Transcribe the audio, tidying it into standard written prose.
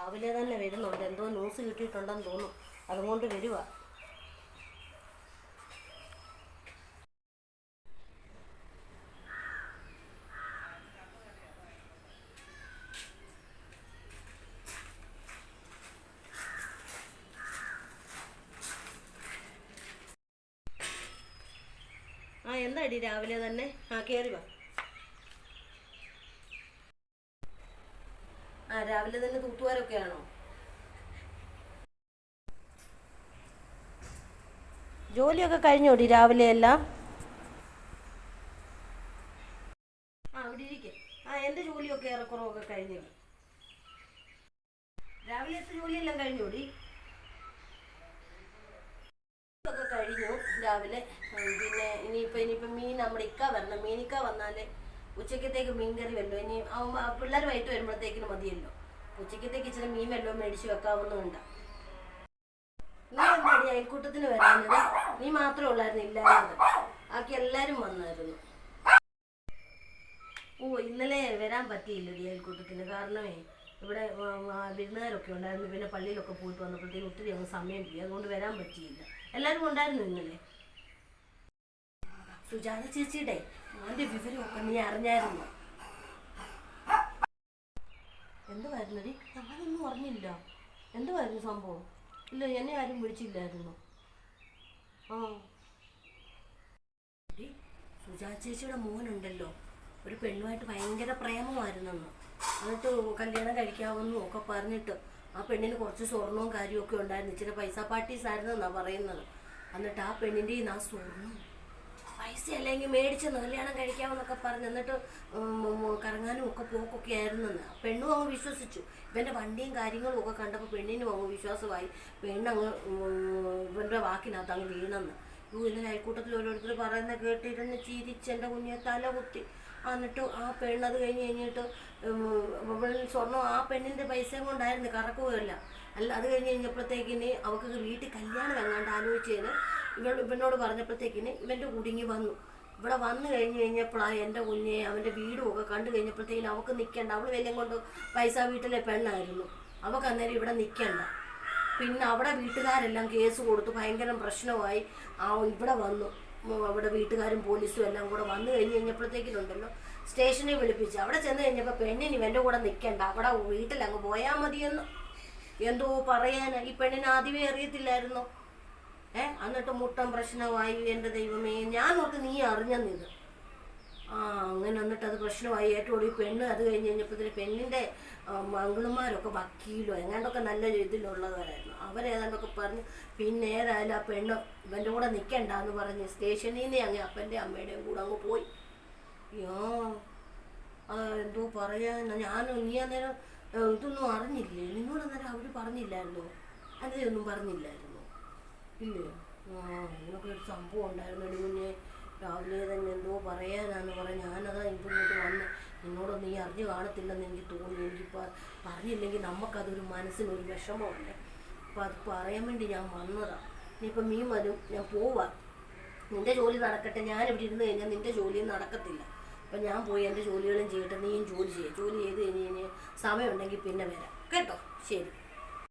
രാവിലെ തന്നെ വരുന്നുണ്ട്, എന്തോ ന്യൂസ് കിട്ടിയിട്ടുണ്ടെന്ന് തോന്നുന്നു, അതുകൊണ്ട് വരുക. എന്താടി രാവിലെ തന്നെ? കയറി വാ. രാവിലെ തന്നെ തൂത്തുവാരൊക്കെയാണോ? ജോലിയൊക്കെ കഴിഞ്ഞോടി രാവിലെ എല്ലാം? അവിടെ ഇരിക്കെ. എൻ്റെ ജോലിയൊക്കെ ഏറെക്കുറവൊക്കെ കഴിഞ്ഞു. രാവിലത്തെ ജോലിയെല്ലാം കഴിഞ്ഞോടി? ഒക്കെ കഴിഞ്ഞു രാവിലെ. പിന്നെ ഇനിയിപ്പോൾ മീൻ നമ്മുടെ ഇക്ക വരണം. മീനിക്ക വന്നാലേ ഉച്ചക്കത്തേക്ക് മീൻ കറി വല്ലോ. ഇനി പിള്ളേർ വൈകിട്ട് വരുമ്പോഴത്തേക്കിന് മതിയല്ലോ. ഉച്ചക്കത്തേക്ക് ഇച്ചിരി മീൻ വല്ലതും മേടിച്ച് വെക്കാവുന്നതുണ്ട്. നീ എന്താടി അയൽക്കൂട്ടത്തിന് വരാഞ്ഞത്? നീ മാത്രമേ ഉള്ളായിരുന്നു ഇല്ലാഞ്ഞത്? ബാക്കി എല്ലാവരും വന്നായിരുന്നു. ഇന്നലെ വരാൻ പറ്റിയില്ലടി അയൽക്കൂട്ടത്തിന്. കാരണമേ ഇവിടെ വിരുന്നുകാരൊക്കെ ഉണ്ടായിരുന്നു. പിന്നെ പള്ളിയിലൊക്കെ പോയിട്ട് വന്നപ്പോഴത്തേക്കും ഒത്തിരി അങ്ങ് സമയം പോയി, അതുകൊണ്ട് വരാൻ പറ്റിയില്ല. എല്ലാവരും ഉണ്ടായിരുന്നു ഇന്നലെ. സുജാത ചേച്ചിയുടെ മോൻ്റെ വിവരമൊക്കെ നീ അറിഞ്ഞായിരുന്നു? എന്തുവായിരുന്നടി? ഞാനൊന്നും അറിഞ്ഞില്ല. എന്തുവായിരുന്നു സംഭവം? ഇല്ല, എന്നെ ആരും വിളിച്ചില്ലായിരുന്നു. സുജാത ചേച്ചിയുടെ മോനുണ്ടല്ലോ, ഒരു പെണ്ണുമായിട്ട് ഭയങ്കര പ്രേമമായിരുന്നെന്ന്. എന്നിട്ട് കല്യാണം കഴിക്കാമെന്നും ഒക്കെ പറഞ്ഞിട്ട് ആ പെണ്ണിന് കുറച്ച് സ്വർണവും കാര്യമൊക്കെ ഉണ്ടായിരുന്നു. ഇച്ചിരി പൈസ പാർട്ടീസ് ആയിരുന്നെന്നാണ് പറയുന്നത്. എന്നിട്ട് ആ പെണ്ണിൻ്റെ ആ സ്വർണം പൈസ അല്ലെങ്കിൽ മേടിച്ചെന്ന് കല്യാണം കഴിക്കാമെന്നൊക്കെ പറഞ്ഞ് എന്നിട്ട് കറങ്ങാനും ഒക്കെ പോക്കൊക്കെ ആയിരുന്നെന്ന്. പെണ്ണും അങ്ങ് വിശ്വസിച്ചു. ഇവൻ്റെ വണ്ടിയും കാര്യങ്ങളും ഒക്കെ കണ്ടപ്പോൾ പെണ്ണിനും അങ്ങ് വിശ്വാസമായി. പെണ്ണങ്ങ് ഇവൻ്റെ വാക്കിനകത്ത് അങ്ങ് വീണെന്ന്. ഇന്നലെ അയൽക്കൂട്ടത്തിൽ ഓരോരുത്തർ പറയുന്നത് കേട്ടിരുന്ന് ചിരിച്ച് എൻ്റെ കുഞ്ഞെ തല കുത്തി. എന്നിട്ട് ആ പെണ്ണത് കഴിഞ്ഞിട്ട് സ്വർണ്ണം ആ പെണ്ണിൻ്റെ പൈസയും കൊണ്ടായിരുന്നു കറക്കുകയല്ല. അത് കഴിഞ്ഞപ്പോഴത്തേക്കിന് അവൾക്ക് വീട്ടിൽ കല്യാണം എങ്ങാണ്ട് ആലോചിച്ചതിന് ഇവനോട് പറഞ്ഞപ്പോഴത്തേക്കിന് ഇവൻ്റെ കുടുങ്ങി വന്നു. ഇവിടെ വന്നു കഴിഞ്ഞപ്പോഴാണ് എൻ്റെ കുഞ്ഞെ അവൻ്റെ വീടും ഒക്കെ കണ്ടു കഴിഞ്ഞപ്പോഴത്തേക്കിന് അവൾക്ക് നിൽക്കണ്ട. അവൾ വെല്ലം കൊണ്ട് പൈസ വീട്ടിലെ പെണ്ണായിരുന്നു. അവൾക്ക് അന്നേരം ഇവിടെ നിൽക്കണ്ട. പിന്നെ അവിടെ വീട്ടുകാരെല്ലാം കേസ് കൊടുത്തു, ഭയങ്കര പ്രശ്നമായി. ഇവിടെ വന്നു. അവിടെ വീട്ടുകാരും പോലീസും എല്ലാം കൂടെ വന്നു കഴിഞ്ഞപ്പോഴത്തേക്കിനുണ്ടല്ലോ സ്റ്റേഷനിൽ വിളിപ്പിച്ചു. അവിടെ ചെന്ന് കഴിഞ്ഞപ്പോൾ പെണ്ണിന് ഇവൻ്റെ കൂടെ നിൽക്കണ്ട, അവിടെ വീട്ടിലങ്ങ് പോയാൽ മതിയെന്ന്. എന്തോ പറയാനാ, ഈ പെണ്ണിന് ആദ്യമേ അറിയത്തില്ലായിരുന്നു. എന്നിട്ട് മുട്ടം പ്രശ്നമായി. എൻ്റെ ദൈവമേ, ഞാൻ ഓർത്ത് നീ അറിഞ്ഞെന്നിത്. അങ്ങനെ എന്നിട്ട് അത് പ്രശ്നമായി. ഏറ്റവും ഈ പെണ്ണ് അത് കഴിഞ്ഞപ്പോഴത്തേന് പെണ്ണിൻ്റെ മംഗളന്മാരൊക്കെ വക്കീലോ എങ്ങാണ്ടൊക്കെ നല്ല ഇതിലുള്ളവരായിരുന്നു. അവരേതാണ്ടൊക്കെ പറഞ്ഞ് പിന്നെ ഏതായാലും ആ പെണ്ണ് ഇവൻ്റെ കൂടെ നിൽക്കണ്ടെന്ന് പറഞ്ഞ് സ്റ്റേഷനിൽ നിന്ന് അങ്ങ് അപ്പൻ്റെ അമ്മയുടെയും കൂടെ അങ്ങ് പോയി. എന്തോ പറയാനാ. നീ അന്നേരം ഇതൊന്നും അറിഞ്ഞില്ലേ? നിന്നോട് അന്നേരം അവർ പറഞ്ഞില്ലായിരുന്നോ? അന്നേരം ഒന്നും പറഞ്ഞില്ലായിരുന്നോ? ഇല്ലേ? ഇങ്ങനൊക്കെ ഒരു സംഭവം ഉണ്ടായിരുന്നു. ഒരു കുഞ്ഞെ രാവിലെ തന്നെ എന്തോ പറയാനാന്ന് പറഞ്ഞ് ഞാനതാ ഇങ്ങോട്ട് വന്ന് നിന്നോടൊന്നും നീ അറിഞ്ഞു കാണത്തില്ലെന്ന് എനിക്ക് തോന്നി. എനിക്കിപ്പോൾ പറഞ്ഞില്ലെങ്കിൽ നമുക്കതൊരു മനസ്സിനൊരു വിഷമമല്ലേ. അപ്പോൾ അത് പറയാൻ വേണ്ടി ഞാൻ വന്നതാണ്. ഇനിയിപ്പോൾ മീൻ വരും, ഞാൻ പോവാം. നിൻ്റെ ജോലി നടക്കട്ടെ. ഞാനിവിടെ ഇരുന്ന് കഴിഞ്ഞാൽ നിൻ്റെ ജോലിയും നടക്കത്തില്ല. അപ്പം ഞാൻ പോയി എൻ്റെ ജോലികളും ചെയ്യട്ടെ, നീയും ജോലി ചെയ്ത് കഴിഞ്ഞ് സമയമുണ്ടെങ്കിൽ പിന്നെ വരാം കേട്ടോ. ശരി.